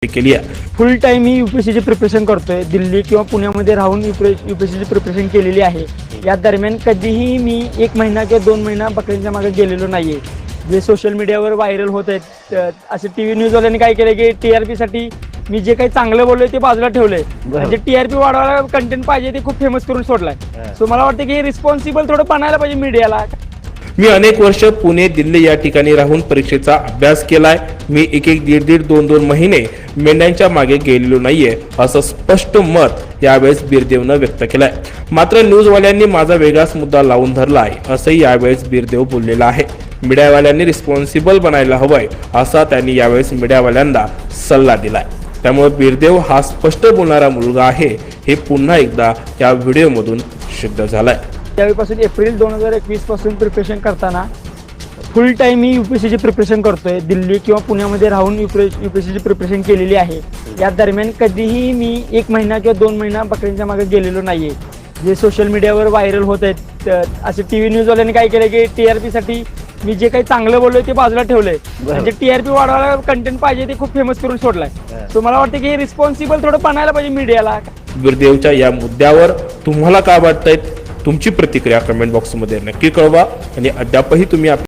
केली आहे। फुल टाइम मी यूपीएससीची प्रिपरेशन करतोय। दिल्ली किंवा पुण्यामध्ये राहून यूपीएससीची प्रिपरेशन केलेली आहे। या दरम्यान कधीही मी 1 महिना किंवा 2 महिना बकरीच्या मागे गेलेलो नाहीये। जे सोशल मीडियावर व्हायरल होत आहेत असे टीव्ही न्यूजवाल्यांनी काय केलं की टीआरपी साठी मी जे काही चांगलं बोललोय ते बाजूला ठेवलंय, म्हणजे टीआरपी वाढवायला कंटेंट पाहिजे ते खूप फेमस करून सोडलाय। सो मला वाटतं की रिस्पॉन्सिबल थोडं बनायला पाहिजे मीडियाला। मी अनेक वर्ष पुणे दिल्ली या ठिकाणी राहून परीक्षेचा अभ्यास केलाय। मी एक दीड 2 महिने मेंढ्यांच्या मागे गेलेलो नाहीये असं स्पष्ट मत यावेळेस बिरदेवनं व्यक्त केलंय। मात्र न्यूजवाल्यांनी माझा वेगळाच मुद्दा लावून धरलाय असंही यावेळेस बिरदेव बोललेला आहे। मीडियावाल्यांनी रिस्पॉन्सिबल बनायला हवंय असा त्यांनी यावेळेस मीडियावाल्यांना सल्ला दिलाय। त्यामुळे बिरदेव हा स्पष्ट बोलणारा मुलगा आहे हे पुन्हा एकदा या व्हिडिओमधून सिद्ध झालंय। त्यावेळीपासून एप्रिल 2021 पासून प्रिपरेशन करताना फुल टाइम मी यूपीएससीची प्रिपरेशन करतोय। दिल्ली किंवा पुण्यामध्ये राहून यूपीएससीची प्रिपरेशन केलेली आहे। या दरम्यान कधीही मी 1 महिना किंवा 2 महिना बकरीच्या मागे गेलेलो नाहीये। जे सोशल मीडियावर व्हायरल होत आहेत असे टीव्ही न्यूजवाल्यांनी काय केलं की टीआरपी साठी मी जे काही चांगलं बोललोय ते बाजूला ठेवलंय, म्हणजे टीआरपी वाढवायला कंटेंट पाहिजे ते खूप फेमस करून सोडलाय। सो मला वाटतं की रिस्पॉन्सिबल थोडं बनायला पाहिजे मीडियाला। बिरदेवच्या या मुद्द्यावर तुम्हाला काय वाटतंय? तुमची प्रतिक्रिया कमेंट बॉक्समध्ये नक्की कळवा आणि अद्यापही तुम्ही